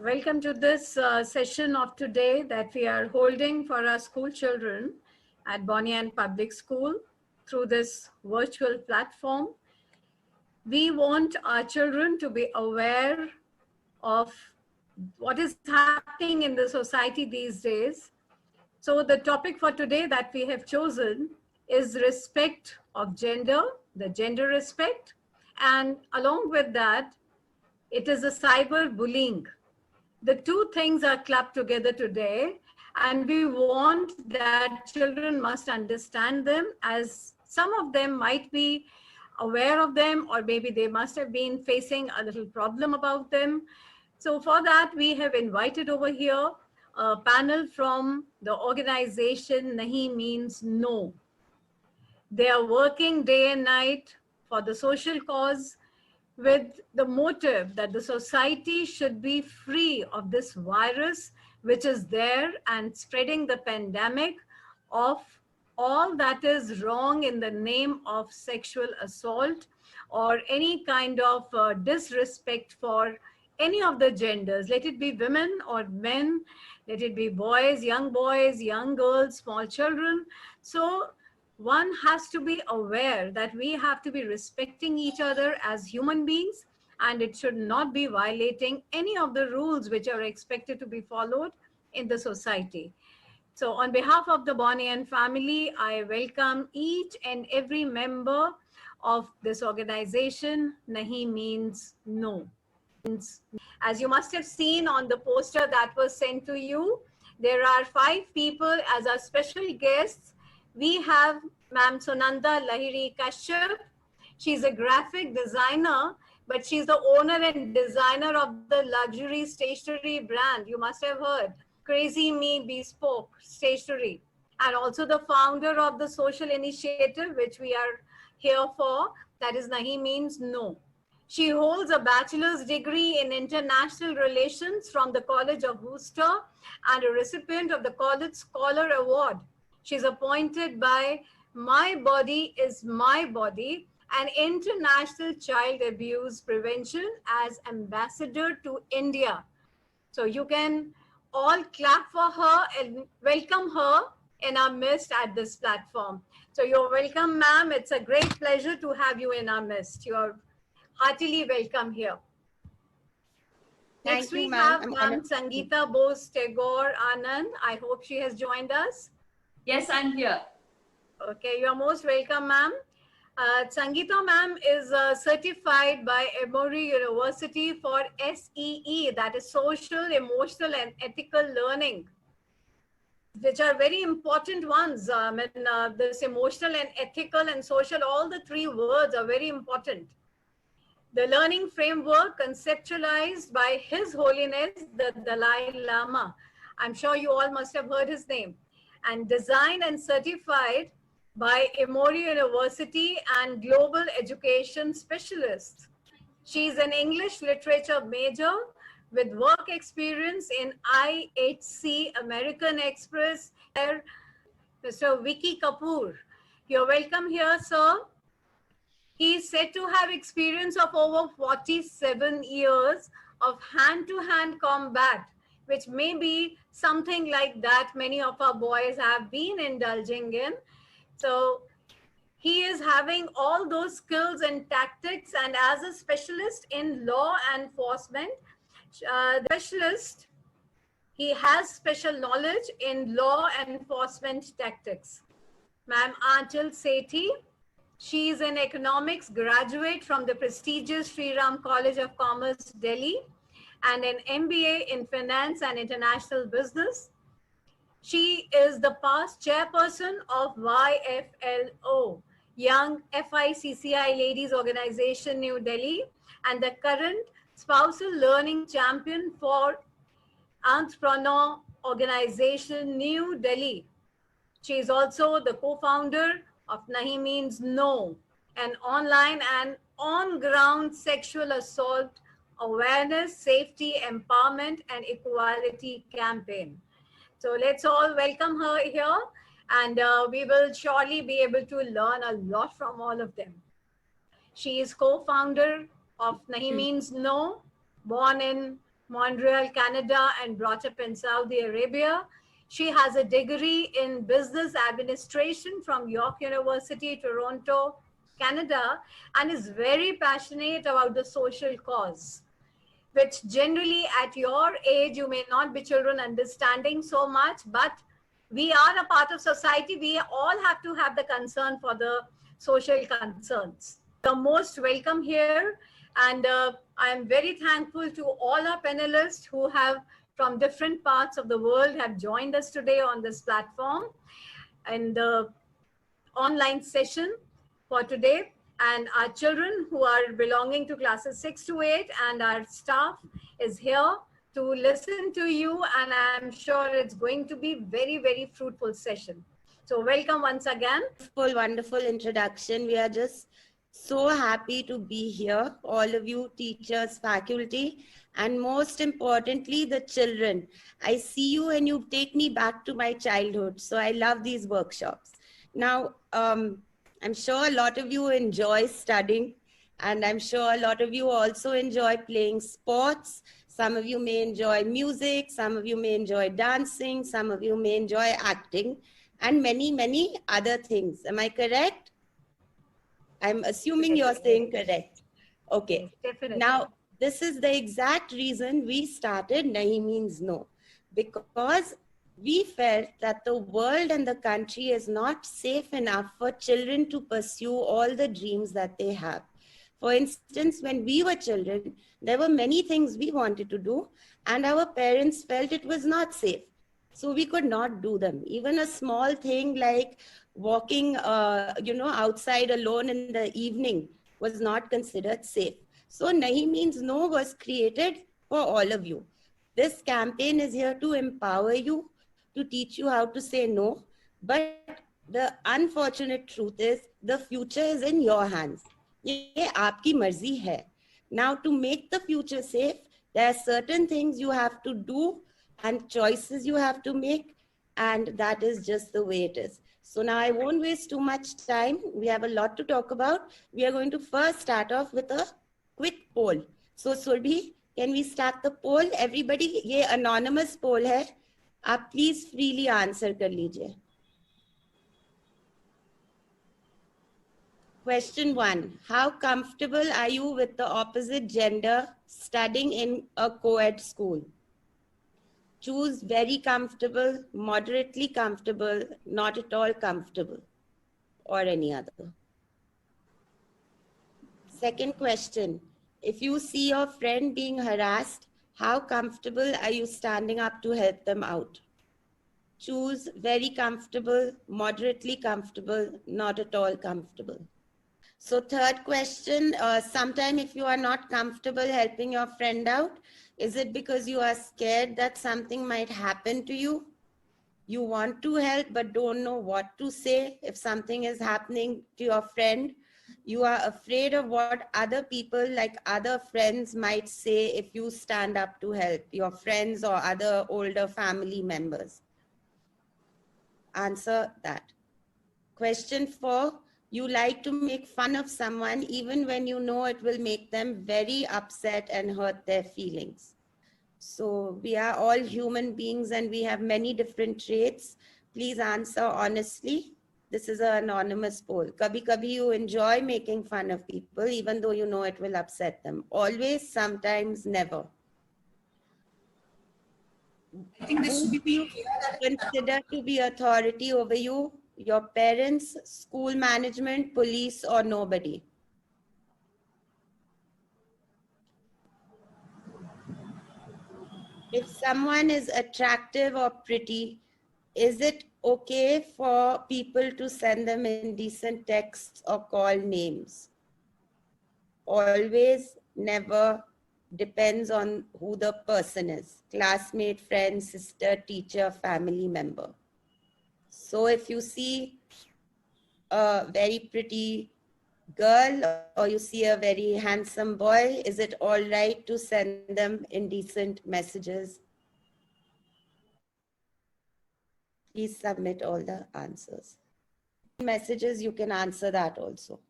Welcome to this session of today that we are holding for our school children at Bonnie and Public School through this virtual platform. We want our children to be aware of what is happening in the society these days. So the topic for today that we have chosen is respect of gender, the gender respect, and along with that, it is a cyber bullying. The two things are clubbed together today, and we want that children must understand them, as some of them might be aware of them, or maybe they must have been facing a little problem about them. So for that, we have invited over here a panel from the organization Nahi Means No. They are working day and night for the social cause, with the motive that the society should be free of this virus which is there and spreading the pandemic of all that is wrong in the name of sexual assault or any kind of disrespect for any of the genders. Let it be women or men, let it be boys, young girls, small children. So one has to be aware that we have to be respecting each other as human beings, and it should not be violating any of the rules which are expected to be followed in the society. So on behalf of the Bonnie and family, I welcome each and every member of this organization. Nahi Means No. As you must have seen on the poster that was sent to you, there are 5 people as our special guests. We have Ma'am Sunanda Lahiri Kashyap. She's a graphic designer, but she's the owner and designer of the luxury stationery brand. You must have heard, Crazy Me Bespoke Stationery. And also the founder of the social initiative, which we are here for, that is Nahi Means No. She holds a bachelor's degree in international relations from the College of Worcester and a recipient of the College Scholar Award. She's appointed by My Body is My Body, an international child abuse prevention, as ambassador to India. So you can all clap for her and welcome her in our midst at this platform. So you're welcome, ma'am. It's a great pleasure to have you in our midst. You're heartily welcome here. Next we have Ma'am Sangeeta Bose Tagore Anand. I hope she has joined us. Yes, I'm here. Okay, you're most welcome, ma'am. Sangeeta ma'am is certified by Emory University for SEE, that is Social, Emotional and Ethical Learning, which are very important ones. This emotional and ethical and social, all the 3 words are very important. The learning framework conceptualized by His Holiness the Dalai Lama. I'm sure you all must have heard his name. And designed and certified by Emory University and Global Education Specialist. She's an English literature major with work experience in IHC, American Express. Mr. Vicky Kapoor. You're welcome here, sir. He is said to have experience of over 47 years of hand-to-hand combat, which may be something like that many of our boys have been indulging in. So he is having all those skills and tactics, and as a specialist in law enforcement, he has special knowledge in law enforcement tactics. Ma'am Aanchal Sethi. She is an economics graduate from the prestigious Sri Ram College of Commerce, Delhi, and an MBA in Finance and International Business. She is the past chairperson of YFLO, Young FICCI Ladies Organization, New Delhi, and the current spousal learning champion for Entrepreneur Organization, New Delhi. She is also the co-founder of Nahi Means No, an online and on-ground sexual assault awareness, safety, empowerment, and equality campaign. So let's all welcome her here, and we will surely be able to learn a lot from all of them. She is co-founder of Nahi Means No, born in Montreal, Canada, and brought up in Saudi Arabia. She has a degree in business administration from York University, Toronto, Canada, and is very passionate about the social cause, which generally at your age you may not be children understanding so much, but we are a part of society. We all have to have the concern for the social concerns. You're most welcome here, and I'm very thankful to all our panelists who have from different parts of the world have joined us today on this platform and the online session for today. And our children who are belonging to classes 6 to 8 and our staff is here to listen to you, and I'm sure it's going to be very, very fruitful session. So welcome once again. Wonderful introduction. We are just so happy to be here, all of you teachers, faculty, and most importantly, the children. I see you and you take me back to my childhood. So I love these workshops. Now, I'm sure a lot of you enjoy studying, and I'm sure a lot of you also enjoy playing sports. Some of you may enjoy music, some of you may enjoy dancing, some of you may enjoy acting, and many, many other things. Am I correct? I'm assuming you're saying correct. Okay. Definitely. Now, this is the exact reason we started Nahi Means No, because we felt that the world and the country is not safe enough for children to pursue all the dreams that they have. For instance, when we were children, there were many things we wanted to do, and our parents felt it was not safe. So we could not do them. Even a small thing like walking, outside alone in the evening was not considered safe. So Nahi Means No was created for all of you. This campaign is here to empower you, to teach you how to say no. But the unfortunate truth is the future is in your hands. ये आपकी मर्जी है. Now, to make the future safe, there are certain things you have to do and choices you have to make, and that is just the way it is. So now I won't waste too much time. We have a lot to talk about. We are going to first start off with a quick poll. So Surbhi, can we start the poll? Everybody, ये anonymous poll है. आप please freely answer कर लीजिए. Question 1. How comfortable are you with the opposite gender studying in a co-ed school? Choose very comfortable, moderately comfortable, not at all comfortable, or any other. Second question. If you see your friend being harassed, how comfortable are you standing up to help them out? Choose very comfortable, moderately comfortable, not at all comfortable. So third question, sometime if you are not comfortable helping your friend out, is it because you are scared that something might happen to you? You want to help but don't know what to say if something is happening to your friend. You are afraid of what other people like other friends might say if you stand up to help your friends or other older family members. Answer that. Question 4. You like to make fun of someone even when you know it will make them very upset and hurt their feelings. So we are all human beings and we have many different traits. Please answer honestly. This is an anonymous poll. Kabhi kabhi you enjoy making fun of people even though you know it will upset them. Always, sometimes, never. I think this should be considered to be authority over you. Your parents, school management, police, or nobody? If someone is attractive or pretty, is it okay for people to send them indecent texts or call names? Always, never, depends on who the person is. Classmate, friend, sister, teacher, family member. So if you see a very pretty girl or you see a very handsome boy, is it all right to send them indecent messages? Please submit all the answers. Messages, you can answer that also.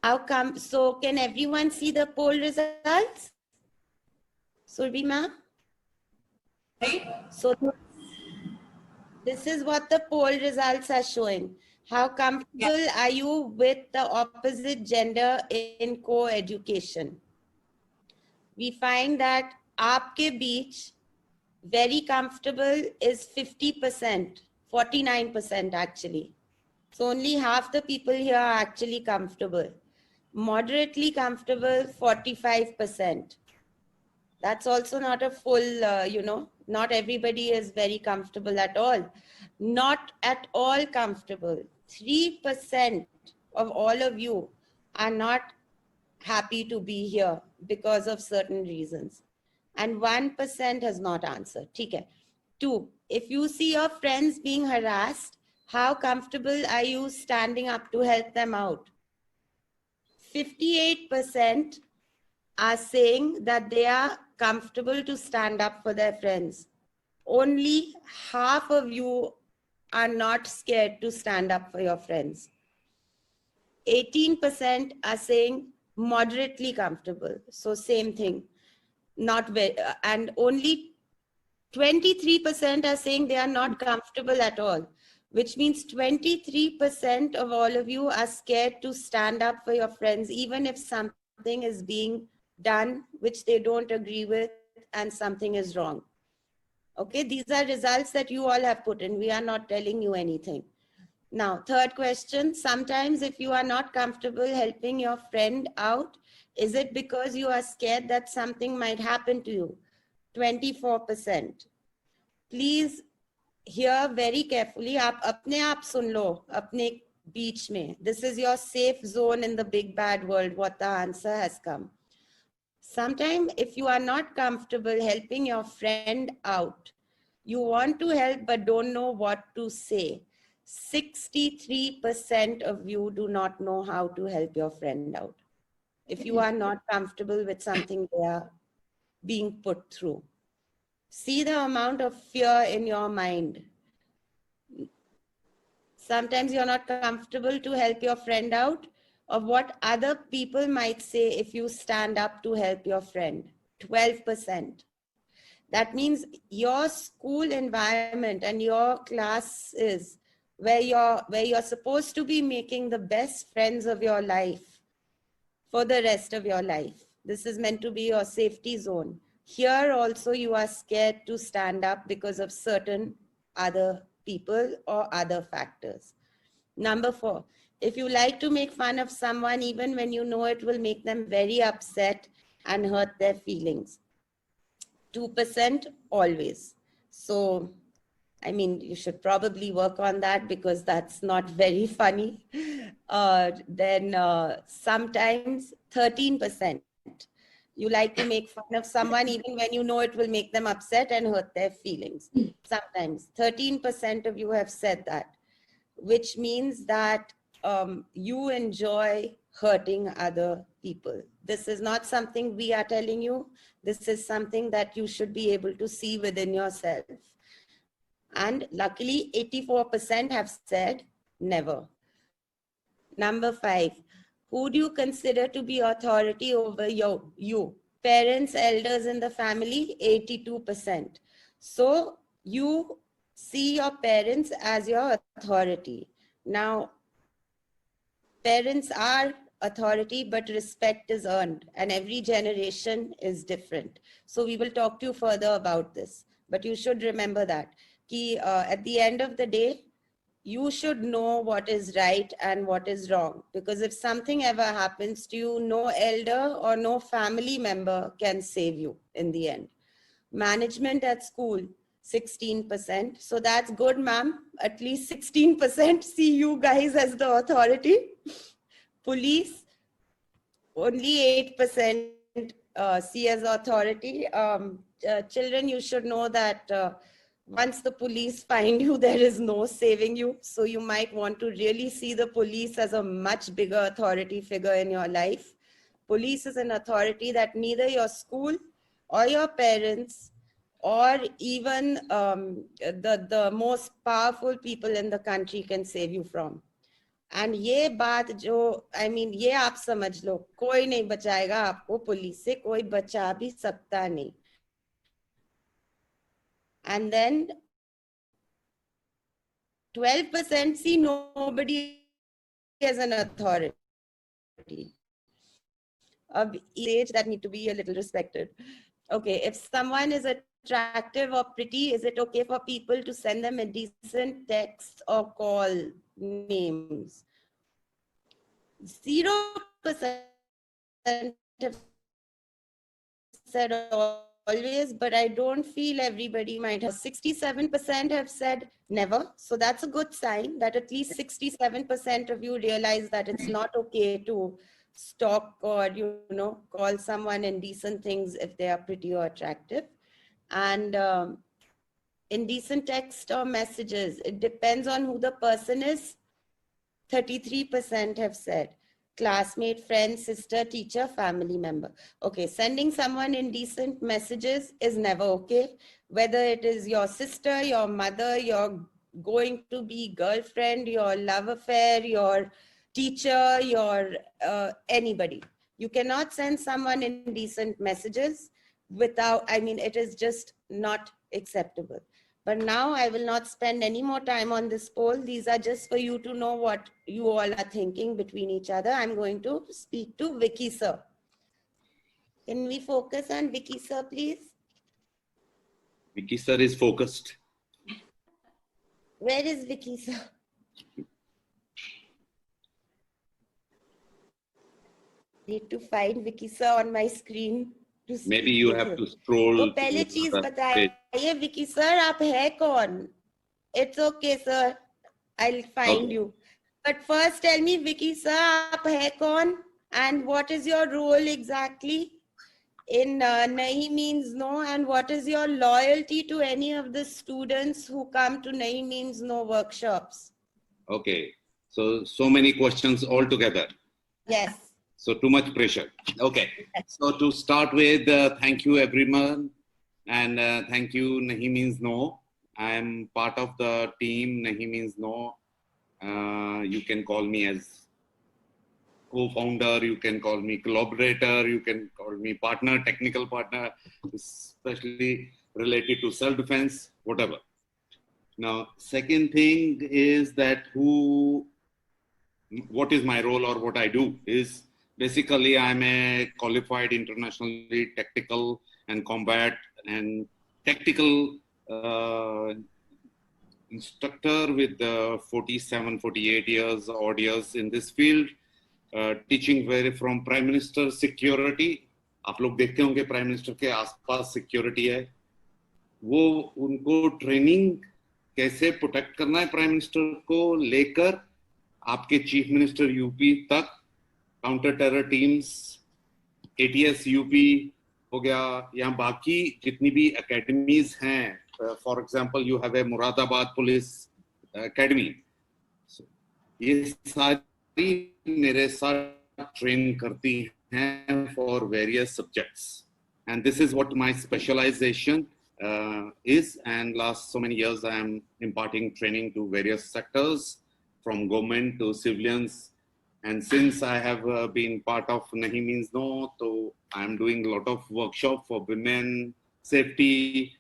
How come? So can everyone see the poll results? Surbhi ma'am? So this is what the poll results are showing. How comfortable are you with the opposite gender in co-education? We find that aapke beech very comfortable is 50%, 49% actually. So only half the people here are actually comfortable. Moderately comfortable, 45%. That's also not a full, not everybody is very comfortable at all. Not at all comfortable. 3% of all of you are not happy to be here because of certain reasons. And 1% has not answered. Okay. 2, if you see your friends being harassed, how comfortable are you standing up to help them out? 58% are saying that they are comfortable to stand up for their friends. Only half of you are not scared to stand up for your friends. 18% are saying moderately comfortable. So same thing, not very, and only 23% are saying they are not comfortable at all, which means 23% of all of you are scared to stand up for your friends, even if something is being done which they don't agree with and something is wrong. Okay, these are results that you all have put in. We are not telling you anything. Now, third question, sometimes if you are not comfortable helping your friend out, is it because you are scared that something might happen to you? 24%. Please hear very carefully. आप अपने आप सुन लो अपने बीच में. This is your safe zone in the big bad world. What the answer has come. Sometimes if you are not comfortable helping your friend out, you want to help but don't know what to say. 63% of you do not know how to help your friend out if you are not comfortable with something they are being put through. See the amount of fear in your mind. Sometimes you're not comfortable to help your friend out, of what other people might say if you stand up to help your friend. 12%. That means your school environment and your class is where you're supposed to be making the best friends of your life for the rest of your life. This is meant to be your safety zone. Here also you are scared to stand up because of certain other people or other factors. Number 4, if you like to make fun of someone even when you know it will make them very upset and hurt their feelings. 2% always. So, I mean, you should probably work on that because that's not very funny. Then sometimes 13%. You like to make fun of someone even when you know it will make them upset and hurt their feelings. Sometimes 13% of you have said that, which means that you enjoy hurting other people. This is not something we are telling you. This is something that you should be able to see within yourself. And luckily, 84% have said never. Number 5, who do you consider to be authority over you? Parents, elders in the family, 82%. So you see your parents as your authority. Now, parents are authority, but respect is earned and every generation is different. So we will talk to you further about this, but you should remember that at the end of the day, you should know what is right and what is wrong, because if something ever happens to you, no elder or no family member can save you in the end. Management at school, 16%. So that's good, ma'am. At least 16% see you guys as the authority. Police, only 8% see as authority. Children, you should know that once the police find you, there is no saving you. So you might want to really see the police as a much bigger authority figure in your life. Police is an authority that neither your school or your parents or even the most powerful people in the country can save you from. And ये बात जो ये आप समझ लो, कोई नहीं बचाएगा आपको पुलिस से, कोई बचा भी सकता नहीं. And then 12% see nobody as an authority. Of age that need to be a little respected. Okay, if someone is attractive or pretty, is it okay for people to send them a decent text or call names? 0% have said always, but I don't feel everybody might have. 67% have said never. So that's a good sign that at least 67% of you realize that it's not okay to stalk or, call someone indecent things if they are pretty or attractive. And indecent text or messages, it depends on who the person is. 33% have said classmate, friend, sister, teacher, family member. Okay, sending someone indecent messages is never okay. Whether it is your sister, your mother, your going to be girlfriend, your love affair, your teacher, your anybody. You cannot send someone indecent messages without, it is just not acceptable. But now I will not spend any more time on this poll. These are just for you to know what you all are thinking between each other. I'm going to speak to Vicky sir. Can we focus on Vicky sir, please? Vicky sir is focused. Where is Vicky sir? Need to find Vicky sir on my screen. Maybe you have to scroll. तो पहले चीज बताइए Vicky sir आप है कौन? It's okay sir, I'll find you. But first tell me Vicky sir आप है कौन and what is your role exactly in Nahi Means No, and what is your loyalty to any of the students who come to Nahi Means No workshops? Okay, so many questions all together. Yes. So too much pressure. Okay. So to start with, thank you everyone, and thank you Nahi Means No. I am part of the team Nahi Means No. You can call me as co-founder, you can call me collaborator, you can call me partner, technical partner, especially related to self-defense, whatever. Now, second thing is that what is my role or what I do is, basically, I'm a qualified internationally tactical and combat and tactical instructor with 47, 48 years odd years in this field, teaching from Prime Minister security. आप लोग देखते होंगे Prime Minister के आसपास security है, वो उनको training कैसे protect करना है Prime Minister को लेकर आपके Chief Minister UP तक, counter terror teams, ATS UP हो गया, यहाँ बाकी जितनी भी एकेडमीज हैं, for example you have a Moradabad police academy, ये सारी मेरे साथ ट्रेन करती हैं for various subjects, and this is what my specialization is, and last so many years I am imparting training to various sectors from government to civilians. And since I have been part of Nahi Means No, so I am doing a lot of workshop for women safety,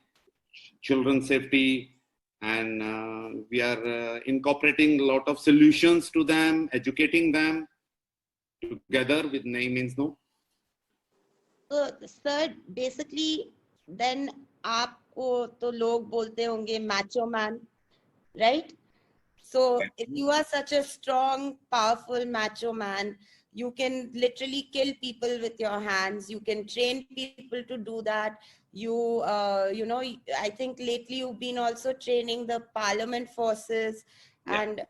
children safety, and we are incorporating a lot of solutions to them, educating them together with Nahi Means No. So, sir, basically, then आपको तो लोग बोलते होंगे macho man, right? So if you are such a strong, powerful macho man, you can literally kill people with your hands. You can train people to do that. I think lately you've been also training the parliament forces, and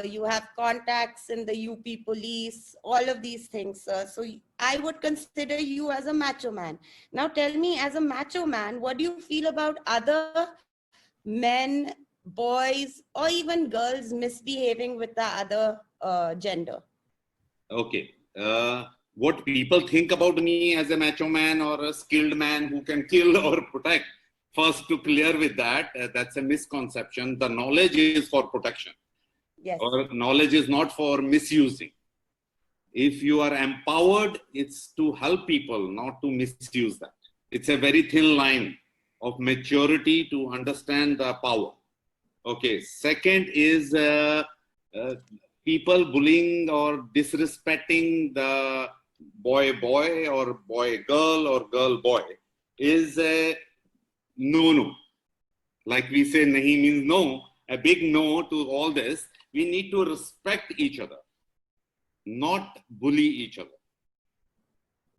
you have contacts in the UP police, all of these things, sir. So I would consider you as a macho man. Now tell me, as a macho man, what do you feel about other men, boys, or even girls misbehaving with the other gender? Okay. What people think about me as a macho man or a skilled man who can kill or protect, first to clear with that, that's a misconception. The knowledge is for protection. Yes. Or knowledge is not for misusing. If you are empowered, it's to help people, not to misuse that. It's a very thin line. of maturity to understand the power. Okay. Second is people bullying or disrespecting the boy or boy girl or girl boy is a no. Like we say, nahi means no. A big no to all this. We need to respect each other, not bully each other.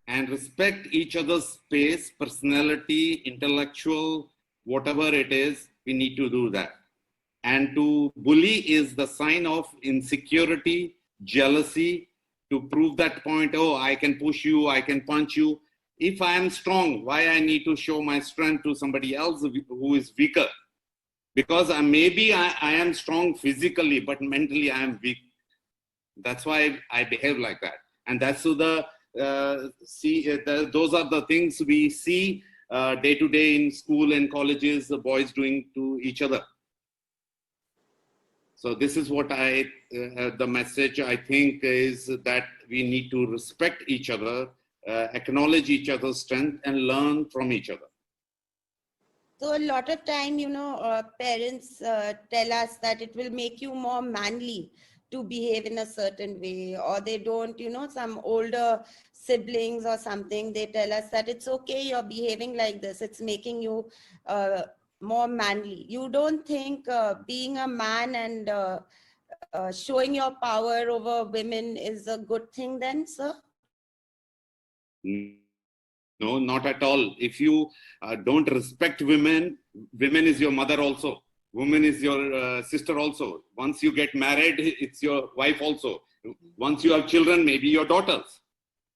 And respect each other's space, personality, intellectual, whatever it is, we need to do that. And to bully is the sign of insecurity, jealousy, to prove that point, oh, I can push you, I can punch you. If I am strong, why I need to show my strength to somebody else who is weaker? Because maybe I am strong physically, but mentally I am weak. That's why I behave like that. And that's so those are the things we see day to day in school and colleges, the boys doing to each other. So this is what the message I think is that we need to respect each other, acknowledge each other's strength and learn from each other. So a lot of time, parents tell us that it will make you more manly to behave in a certain way, or they don't, some older siblings or something, they tell us that it's okay, you're behaving like this, it's making you more manly. You don't think being a man and showing your power over women is a good thing then, sir? No, not at all. If you don't respect women, women is your mother also. Woman is your sister also. Once you get married, it's your wife also. Once you have children, maybe your daughters.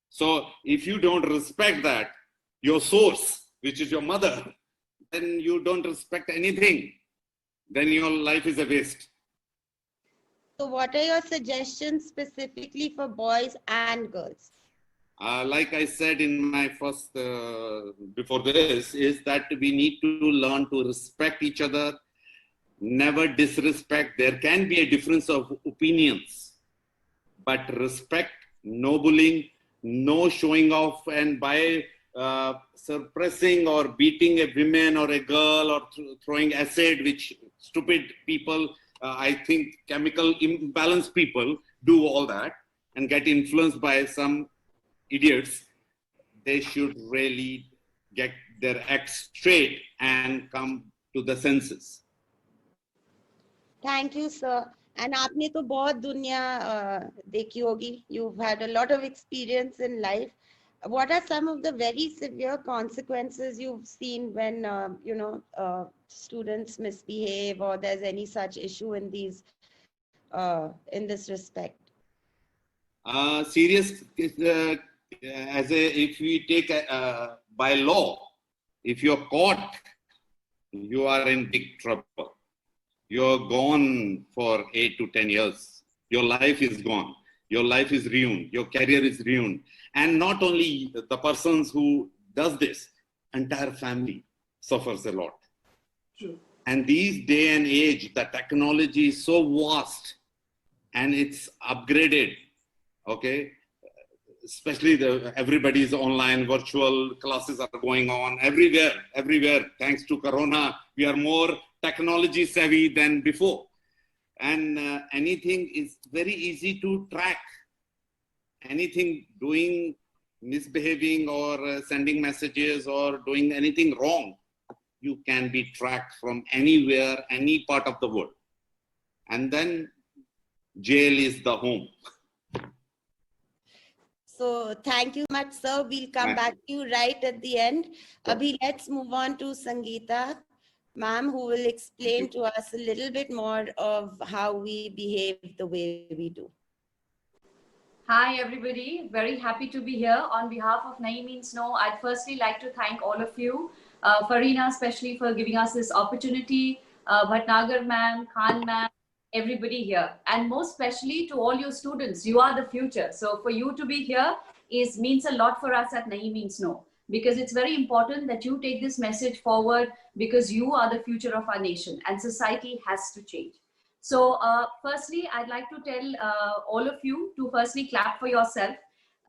So if you don't respect that, your source, which is your mother, then you don't respect anything. Then your life is a waste. So what are your suggestions specifically for boys and girls? Like I said in my first, before this, is that we need to learn to respect each other, never disrespect. There can be a difference of opinions, but respect, no bullying, no showing off, and by suppressing or beating a woman or a girl or throwing acid, which stupid people, I think chemical imbalance people do all that and get influenced by some idiots. They should really get their act straight and come to the senses. Thank you, sir. And आपने तो बहुत दुनिया देखी होगी. You've had a lot of experience in life. What are some of the very severe consequences you've seen when students misbehave or there's any such issue in these in this respect? Serious if we take by law, if you're caught, you are in big trouble. You're gone for 8 to 10 years. Your life is gone. Your life is ruined. Your career is ruined. And not only the persons who does this, entire family suffers a lot. True. And these day and age, the technology is so vast and it's upgraded. Okay. Especially everybody is online, virtual classes are going on everywhere. Thanks to Corona, we are more technology savvy than before. And anything is very easy to track. Anything doing, misbehaving or sending messages or doing anything wrong, you can be tracked from anywhere, any part of the world. And then jail is the home. So thank you much, sir. We'll come back to you right at the end. Abhi, let's move on to Sangeeta, ma'am, who will explain to us a little bit more of how we behave the way we do. Hi, everybody. Very happy to be here. On behalf of Nahi Means No, I'd firstly like to thank all of you, Farina especially for giving us this opportunity, Bhatnagar ma'am, Khan ma'am, everybody here. And most especially to all your students, you are the future. So for you to be here means a lot for us at Nahi Means No, because it's very important that you take this message forward because you are the future of our nation and society has to change. So firstly, I'd like to tell all of you to firstly clap for yourself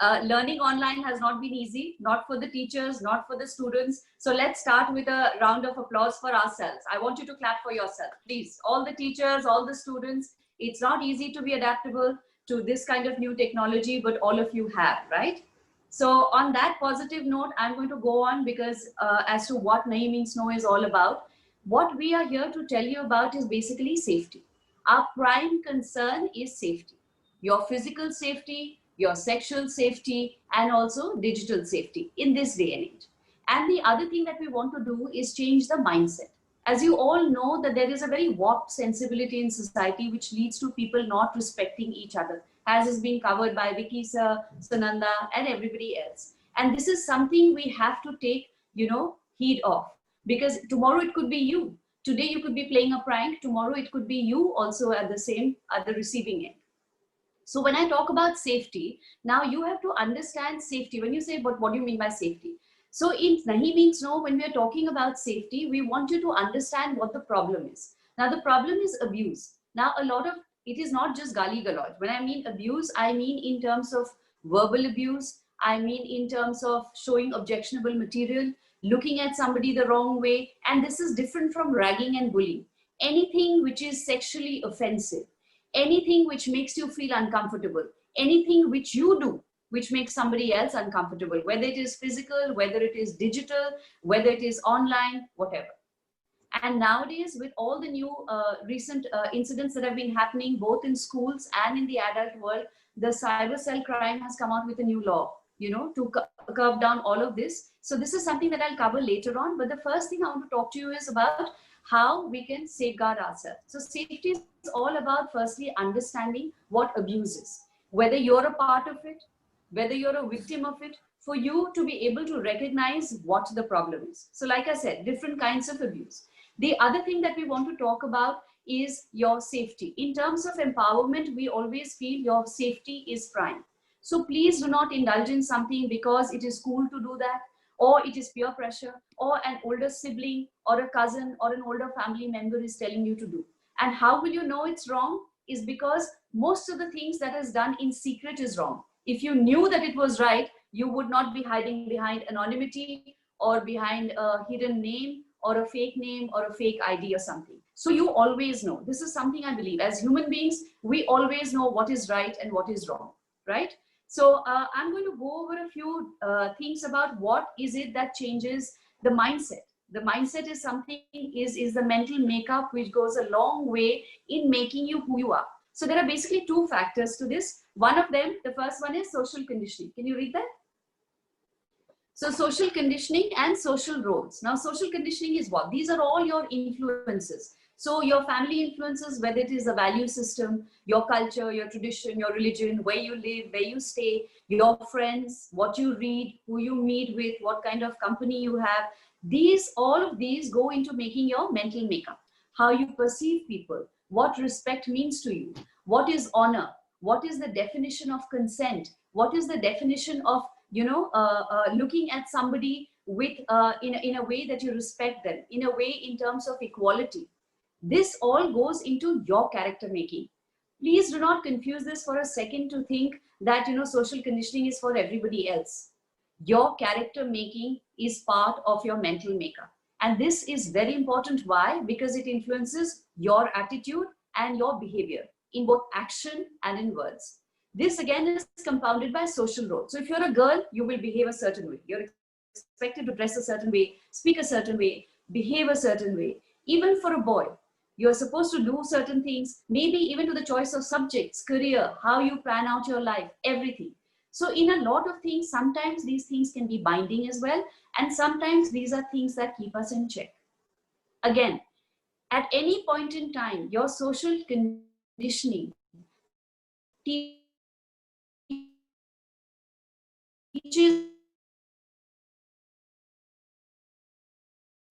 Learning online has not been easy, not for the teachers, not for the students. So let's start with a round of applause for ourselves. I want you to clap for yourself, please. All the teachers, all the students, it's not easy to be adaptable to this kind of new technology, but all of you have, right? So on that positive note, I'm going to go on because as to what Nahi Means No is all about, what we are here to tell you about is basically safety. Our prime concern is safety. Your physical safety, your sexual safety, and also digital safety in this day and age. And the other thing that we want to do is change the mindset. As you all know that there is a very warped sensibility in society which leads to people not respecting each other, as is being covered by Vicky sir, Sunanda, and everybody else. And this is something we have to take, heed of, because tomorrow it could be you. Today you could be playing a prank. Tomorrow it could be you also at the receiving end. So when I talk about safety, now you have to understand safety. When you say, but what do you mean by safety? So in Nahi Means No, when we are talking about safety, we want you to understand what the problem is. Now the problem is abuse. Now it is not just gali galoj. When I mean abuse, I mean in terms of verbal abuse. I mean in terms of showing objectionable material, looking at somebody the wrong way. And this is different from ragging and bullying. Anything which is sexually offensive, anything which makes you feel uncomfortable, anything which you do which makes somebody else uncomfortable, whether it is physical, whether it is digital, whether it is online, whatever. And nowadays, with all the new recent incidents that have been happening both in schools and in the adult world, the cyber cell crime has come out with a new law, to curb down all of this. So this is something that I'll cover later on. But the first thing I want to talk to you is about how we can safeguard ourselves. So safety is all about firstly understanding what abuse is, whether you're a part of it, whether you're a victim of it, for you to be able to recognize what the problem is. So like I said, different kinds of abuse. The other thing that we want to talk about is your safety. In terms of empowerment, we always feel your safety is prime. So please do not indulge in something because it is cool to do that, or it is peer pressure, or an older sibling or a cousin or an older family member is telling you to do. And how will you know it's wrong? Is because most of the things that is done in secret is wrong. If you knew that it was right, you would not be hiding behind anonymity or behind a hidden name or a fake name or a fake ID or something. So you always know. This is something I believe. As human beings, we always know what is right and what is wrong, right? So I'm going to go over a few things about what is it that changes the mindset. The mindset is something, is the mental makeup which goes a long way in making you who you are. So there are basically two factors to this. One of them, the first one is social conditioning. Can you read that? So social conditioning and social roles. Now social conditioning is what? These are all your influences. So your family influences, whether it is a value system, your culture, your tradition, your religion, where you live, where you stay, your friends, what you read, who you meet with, what kind of company you have. All of these go into making your mental makeup. How you perceive people, what respect means to you, what is honor, what is the definition of consent, what is the definition of looking at somebody with in a way that you respect them, in a way in terms of equality. This all goes into your character making. Please do not confuse this for a second to think that social conditioning is for everybody else. Your character making is part of your mental makeup. And this is very important. Why? Because it influences your attitude and your behavior in both action and in words. This again is compounded by social roles. So if you're a girl, you will behave a certain way. You're expected to dress a certain way, speak a certain way, behave a certain way. Even for a boy, you're supposed to do certain things, maybe even to the choice of subjects, career, how you plan out your life, everything. So in a lot of things, sometimes these things can be binding as well. And sometimes these are things that keep us in check. Again, at any point in time, your social conditioning teaches,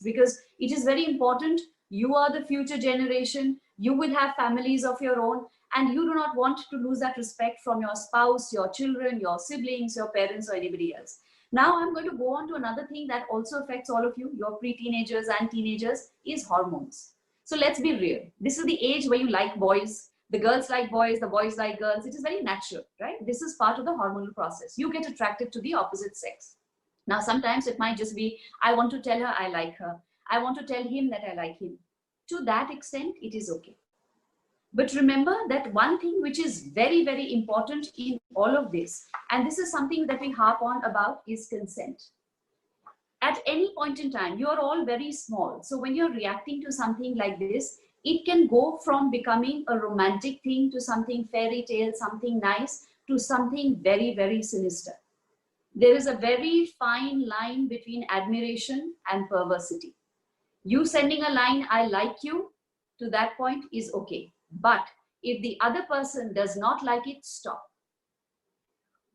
because it is very important. You are the future generation. You will have families of your own, and you do not want to lose that respect from your spouse, your children, your siblings, your parents, or anybody else. Now I'm going to go on to another thing that also affects all of you, your pre-teenagers and teenagers, is hormones. So let's be real. This is the age where you like boys. The girls like boys, the boys like girls. It is very natural, right? This is part of the hormonal process. You get attracted to the opposite sex. Now, sometimes it might just be, I want to tell her I like her. I want to tell him that I like him. To that extent, it is okay. But remember that one thing which is very, very important in all of this, and this is something that we harp on about, is consent. At any point in time, you are all very small. So when you're reacting to something like this, it can go from becoming a romantic thing to something fairy tale, something nice, to something very, very sinister. There is a very fine line between admiration and perversity. You sending a line, I like you, to that point is okay. But if the other person does not like it, stop.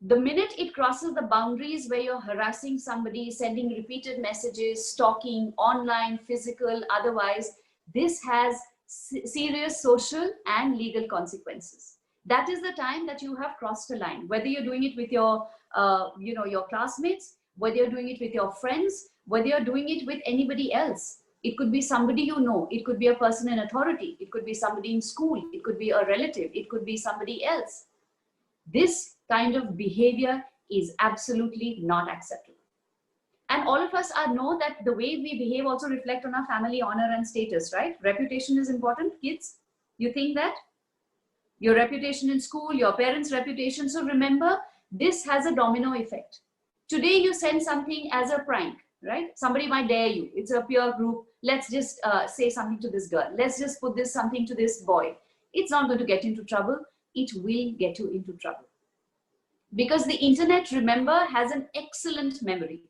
The minute it crosses the boundaries where you're harassing somebody, sending repeated messages, stalking, online, physical, otherwise, this has serious social and legal consequences. That is the time that you have crossed a line, whether you're doing it with your, your classmates, whether you're doing it with your friends, whether you're doing it with anybody else. It could be somebody you know. It could be a person in authority. It could be somebody in school. It could be a relative. It could be somebody else. This kind of behavior is absolutely not acceptable. And all of us know that the way we behave also reflect on our family honor and status, right? Reputation is important, kids. You think that? Your reputation in school, your parents' reputation. So remember, this has a domino effect. Today you send something as a prank, right? Somebody might dare you. It's a peer group. Let's just say something to this girl. Let's just put this something to this boy. It's not going to get into trouble. It will get you into trouble. Because the internet, remember, has an excellent memory.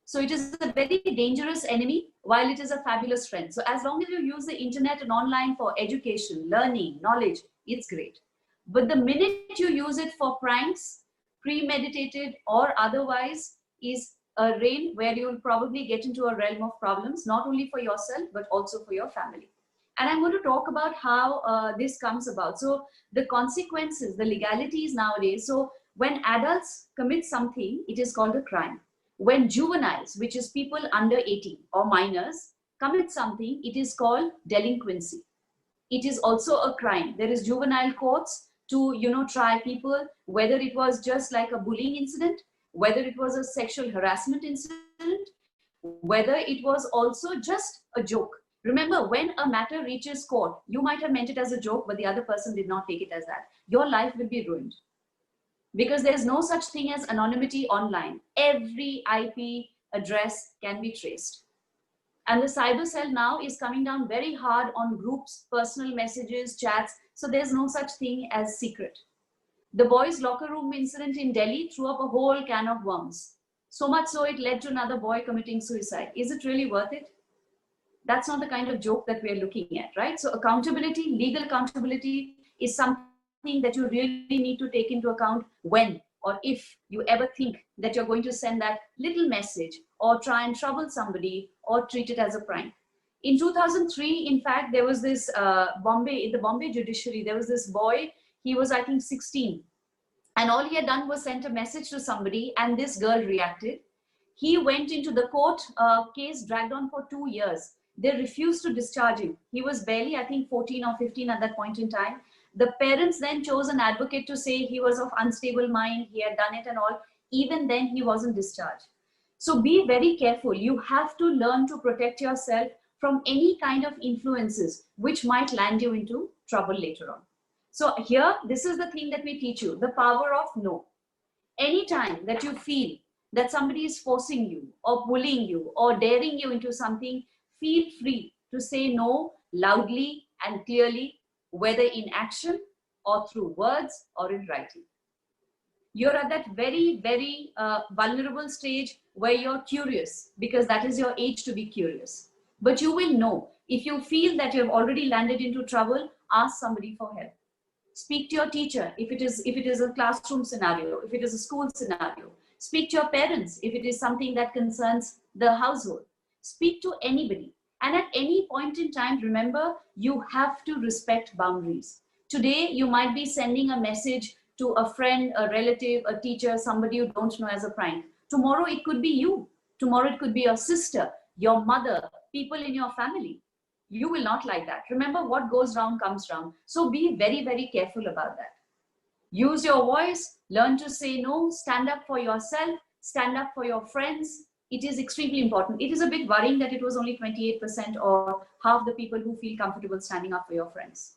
So it is a very dangerous enemy while it is a fabulous friend. So as long as you use the internet and online for education, learning, knowledge, it's great. But the minute you use it for pranks, premeditated or otherwise, is a realm where you will probably get into a realm of problems, not only for yourself, but also for your family. And I'm going to talk about how this comes about. So the consequences, the legalities nowadays. So when adults commit something, it is called a crime. When juveniles, which is people under 18 or minors, commit something, it is called delinquency. It is also a crime. There is juvenile courts to, try people, whether it was just like a bullying incident, whether it was a sexual harassment incident, whether it was also just a joke. Remember, when a matter reaches court, you might have meant it as a joke, but the other person did not take it as that. Your life will be ruined. Because there's no such thing as anonymity online. Every IP address can be traced. And the cyber cell now is coming down very hard on groups, personal messages, chats. So there's no such thing as secret. The boys' locker room incident in Delhi threw up a whole can of worms. So much so it led to another boy committing suicide. Is it really worth it? That's not the kind of joke that we're looking at, right? So accountability, legal accountability is something that you really need to take into account when or if you ever think that you're going to send that little message or try and trouble somebody or treat it as a prank. In 2003, in fact, there was this in the Bombay judiciary, there was this boy, he was, I think, 16. And all he had done was sent a message to somebody and this girl reacted. He went into the court case, dragged on for 2 years. They refused to discharge him. He was barely, I think, 14 or 15 at that point in time. The parents then chose an advocate to say he was of unstable mind, he had done it and all. Even then, he wasn't discharged. So be very careful. You have to learn to protect yourself from any kind of influences which might land you into trouble later on. So here, this is the thing that we teach you, the power of no. Anytime that you feel that somebody is forcing you or bullying you or daring you into something, feel free to say no loudly and clearly, whether in action or through words or in writing. You're at that very, very vulnerable stage where you're curious, because that is your age to be curious. But you will know. If you feel that you've already landed into trouble, ask somebody for help. Speak to your teacher if it is a classroom scenario, if it is a school scenario. Speak to your parents if it is something that concerns the household. Speak to anybody. And at any point in time, remember, you have to respect boundaries. Today, you might be sending a message to a friend, a relative, a teacher, somebody you don't know as a prank. Tomorrow, it could be you. Tomorrow, it could be your sister, your mother, people in your family. You will not like that. Remember, what goes round comes round. So be very, very careful about that. Use your voice, learn to say no, stand up for yourself, stand up for your friends. It is extremely important. It is a bit worrying that it was only 28% or half the people who feel comfortable standing up for your friends.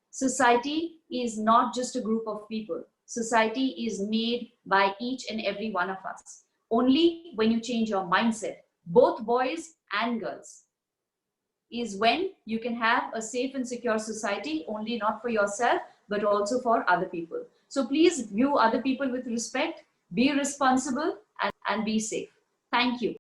Society is not just a group of people. Society is made by each and every one of us. Only when you change your mindset, both boys and girls, is when you can have a safe and secure society, only not for yourself, but also for other people. So please view other people with respect, be responsible, and be safe. Thank you.